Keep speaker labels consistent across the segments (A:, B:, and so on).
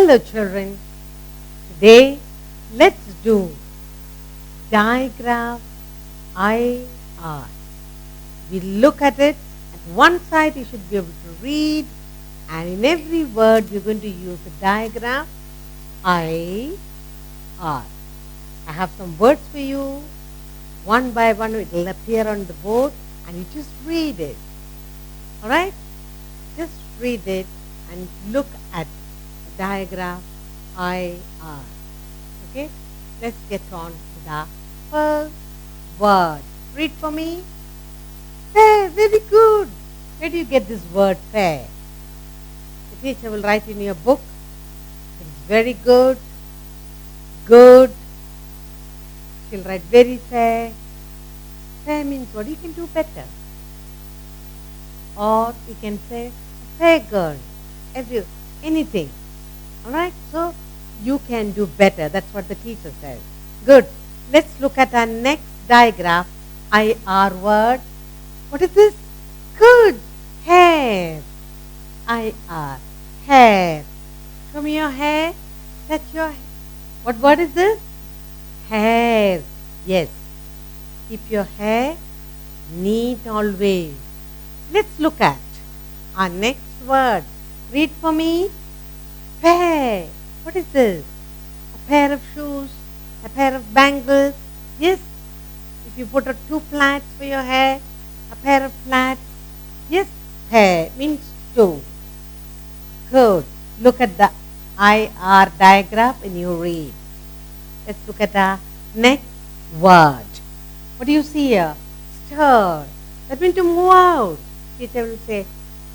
A: Hello children, today let's do digraph IR. We look at it, at one side you should be able to read, and in every word you're going to use the digraph IR. I have some words for you, one by one it will appear on the board and you just read it. Alright? Just read it and look at the digraph IR. Okay? Let's get on to the first word. Read for me. Fair, very good. Where do you get this word fair? The teacher will write in your book. It's very good. Good. She'll write very fair. Fair means what? You can do better. Or you can say fair girl. Anything. Alright? So you can do better. That's what the teacher says. Good. Let's look at our next digraph. IR word. What is this? Good. Hair. IR. Hair. Show me your hair. Touch your hair. What word is this? Hair. Yes. Keep your hair neat always. Let's look at our next word. Read for me. Pair. What is this? A pair of shoes, a pair of bangles. Yes. If you put two plaits for your hair, a pair of plaits. Yes. Pair means two. Good. Look at the IR digraph and you read. Let's look at the next word. What do you see here? Stir. That means to move out. Teacher will say,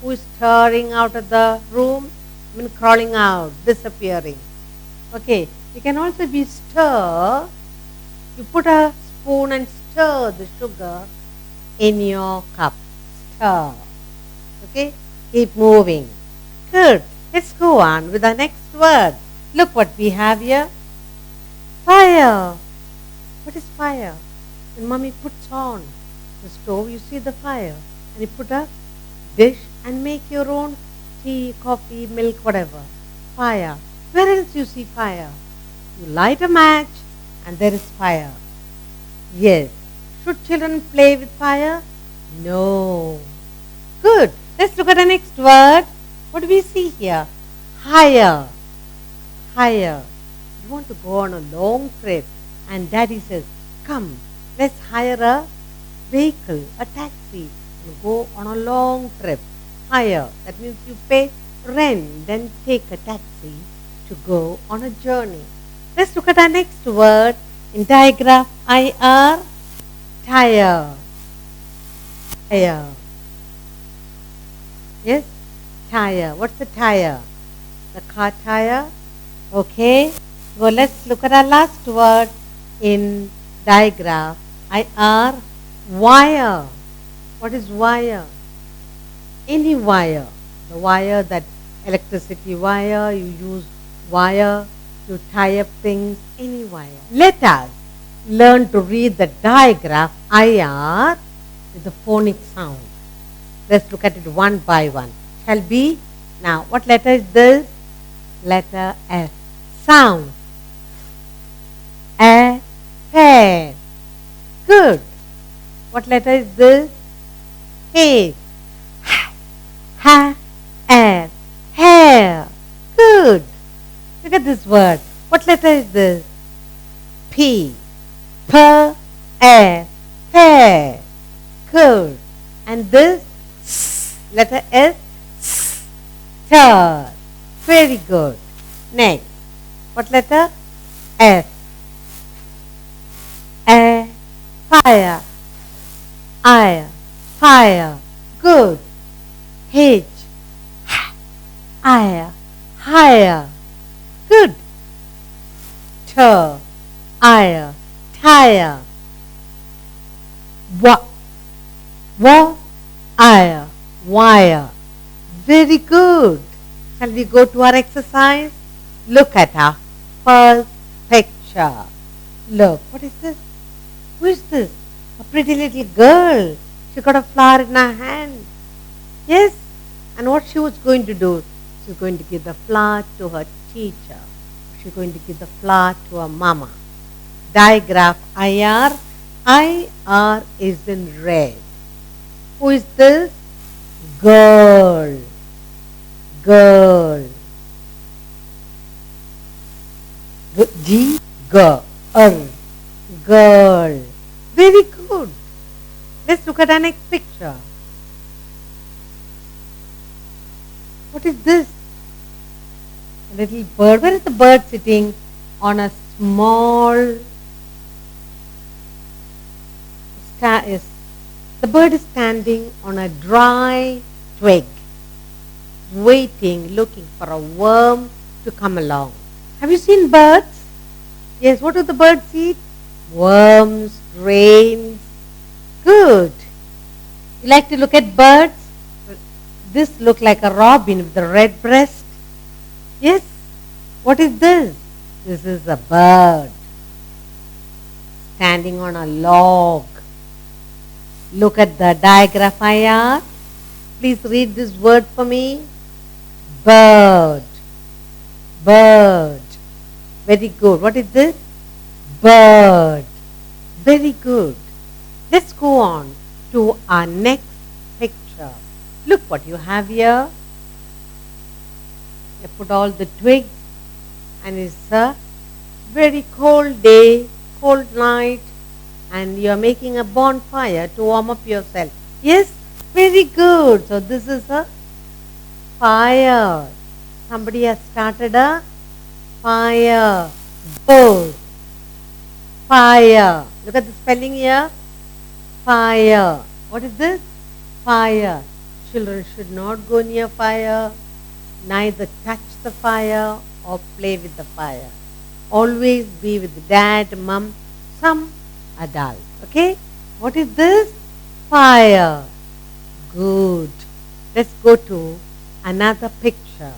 A: who is stirring out of the room? I mean crawling out, disappearing. Okay. You can also be stir. You put a spoon and stir the sugar in your cup. Stir. Okay. Keep moving. Good. Let's go on with the next word. Look what we have here. Fire. What is fire? When mommy puts on the stove, you see the fire. And you put a dish and make your own tea, coffee, milk, whatever. Fire. Where else you see fire? You light a match and there is fire. Yes. Should children play with fire? No. Good. Let's look at the next word. What do we see here? Hire. Hire. You want to go on a long trip and daddy says, come, let's hire a vehicle, a taxi, and go on a long trip. Hire. That means you pay rent, then take a taxi to go on a journey. Let's look at our next word in digraph IR. Tire. Tire. Yes? Tire. What's a tire? The car tire. Okay. So let's look at our last word in digraph IR. Wire. What is wire? Any wire. The wire, that electricity wire, you use wire to tie up things, any wire. Let us learn to read the digraph IR with the phonic sound. Let's look at it one by one. Shall we? Now, what letter is this? Letter F. Sound. A, hair. Good. What letter is this? H. Ha, air. Hair. Good. Look at this word. What letter is this? P. P, air. Hair. Good. And this letter S. Stir. Very good. Next. What letter? F. A, fire. I, fire. Good. H. I, higher. Good. T, I, tire. W, I, wire. Very good. Shall we go to our exercise? Look at our first picture. Look, what is this? Who is this? A pretty little girl. She got a flower in her hand. Yes. And what she was going to do? She She's going to give the flower to her teacher. She's going to give the flower to her mama. Digraph IR. IR is in red. Who is this? Girl. Girl. G. Girl. Girl. Very good. Let's look at our next picture. What is this? A little bird. Where is the bird sitting? On a small the bird is standing on a dry twig, waiting, looking for a worm to come along. Have you seen birds? Yes, what do the birds eat? Worms, grains. Good. You like to look at birds? This looks like a robin with a red breast. Yes. What is this? This is a bird standing on a log. Look at the digraph IR. Please read this word for me. Bird. Bird. Very good. What is this? Bird. Very good. Let's go on to our next picture. Look what you have here. You put all the twigs, and it's a very cold day, cold night, and you are making a bonfire to warm up yourself. Yes, very good. So this is a fire. Somebody has started a fire. Good. Fire. Look at the spelling here. Fire. What is this? Fire. Children should not go near fire, neither touch the fire or play with the fire. Always be with dad, mom, some adult. Okay? What is this? Fire. Good. Let's go to another picture.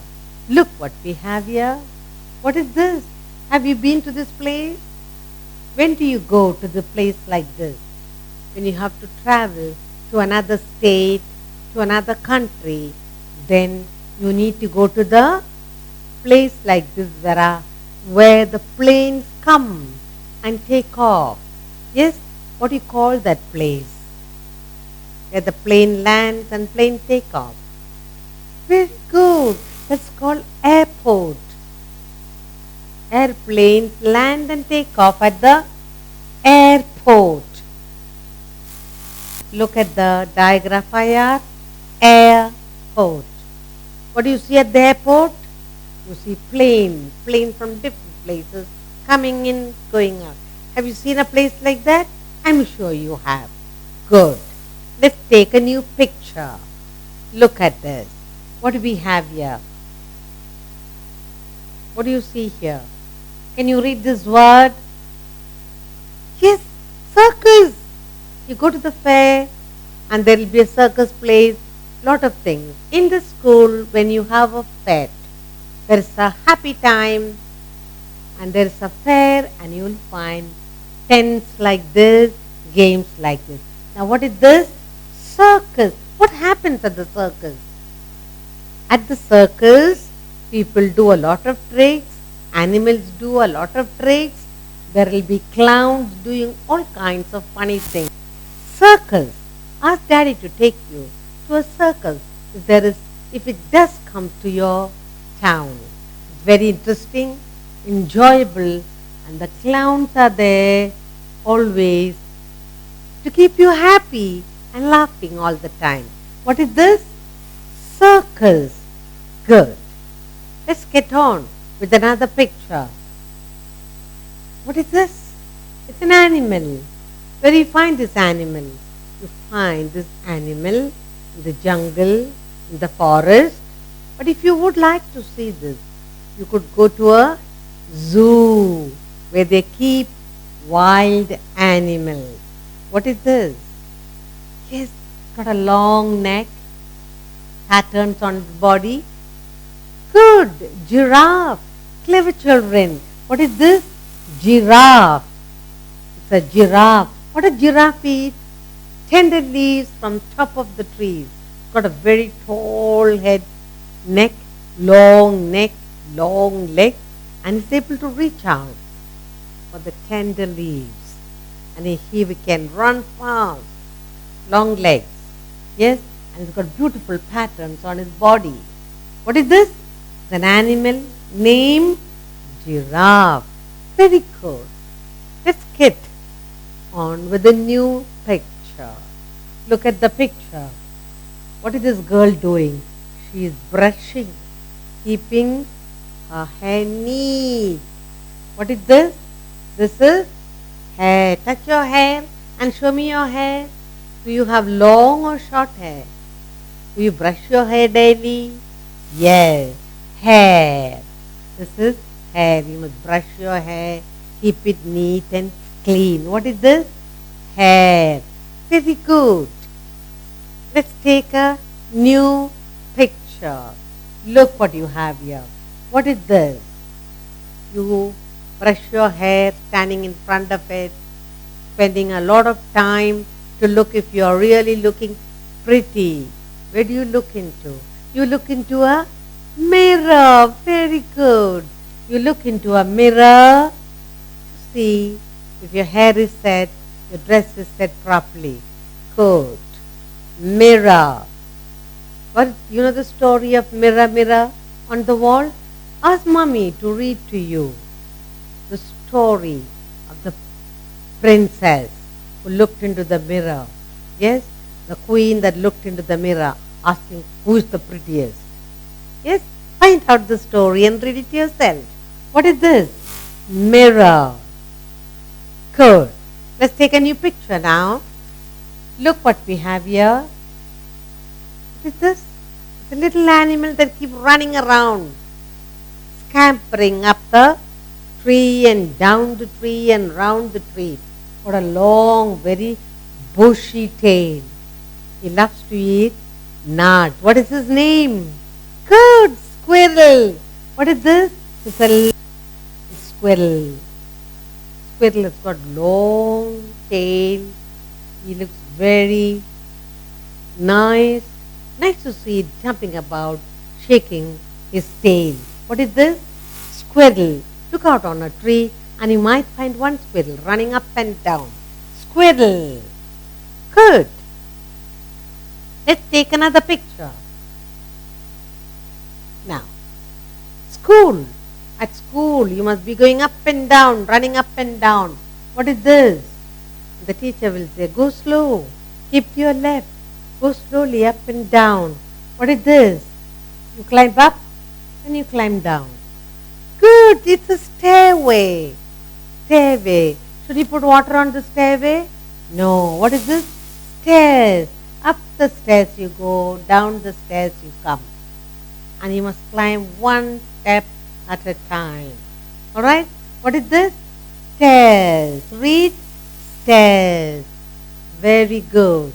A: Look what we have here. What is this? Have you been to this place? When do you go to the place like this? When you have to travel to another state, to another country, then you need to go to the place like this where the planes come and take off. Yes, what do you call that place? Where the plane lands and plane take off. Very good. That's called airport. Airplanes land and take off at the airport. Look at the digraph IR. Airport. What do you see at the airport? You see plane from different places coming in, going out. Have you seen a place like that? I'm sure you have. Good. Let's take a new picture. Look at this. What do we have here? What do you see here? Can you read this word? Yes, circus. You go to the fair and there will be a circus place, lot of things. In the school, when you have a fete, there is a happy time and there is a fair, and you will find tents like this, games like this. Now what is this? Circus. What happens at the circus? At the circus, people do a lot of tricks, animals do a lot of tricks, there will be clowns doing all kinds of funny things. Circus. Ask daddy to take you to a circus if it does come to your town. It's very interesting, enjoyable, and the clowns are there always to keep you happy and laughing all the time. What is this? Circus. Good. Let's get on with another picture. What is this? It's an animal. Where do you find this animal? You find this animal in the jungle, in the forest. But if you would like to see this, you could go to a zoo where they keep wild animals. What is this? Yes, it's got a long neck, patterns on its body. Good. Giraffe. Clever children. What is this? Giraffe. It's a giraffe. What does giraffe eat? Tender leaves from top of the trees. It's got a very tall head, neck, long neck, long leg, and is able to reach out for the tender leaves. And he can run fast, long legs. Yes, and he's got beautiful patterns on his body. What is this? It's an animal named giraffe. Very good. Let's get on with the new picture. Look at the picture. What is this girl doing? She is brushing, keeping her hair neat. What is this? This is hair. Touch your hair and show me your hair. Do you have long or short hair? Do you brush your hair daily? Yes, hair. This is hair. You must brush your hair, keep it neat and clean. What is this? Hair. Very good. Let's take a new picture. Look what you have here. What is this? You brush your hair standing in front of it, spending a lot of time to look if you are really looking pretty. Where do you look into? You look into a mirror. Very good. You look into a mirror to see if your hair is set, your dress is set properly. Good. Mirror. What, you know the story of mirror, mirror on the wall? Ask mommy to read to you the story of the princess who looked into the mirror. Yes, the queen that looked into the mirror asking who is the prettiest. Yes, find out the story and read it yourself. What is this? Mirror. Good. Let's take a new picture now. Look what we have here. What is this? It's a little animal that keeps running around, scampering up the tree and down the tree and round the tree. What a long, very bushy tail. He loves to eat nuts. What is his name? Good, squirrel. What is this? It's a squirrel. Squirrel has got long tail. He looks very nice. Nice to see it jumping about, shaking his tail. What is this? Squirrel. Look out on a tree and you might find one squirrel running up and down. Squirrel. Good. Let's take another picture. Now, school. At school, you must be going up and down, running up and down. What is this? The teacher will say, go slow, keep to your left, go slowly up and down. What is this? You climb up and you climb down. Good, it's a stairway. Stairway. Should you put water on the stairway? No. What is this? Stairs. Up the stairs you go, down the stairs you come. And you must climb one step at a time. Alright? What is this? Stairs. Read stairs. Very good.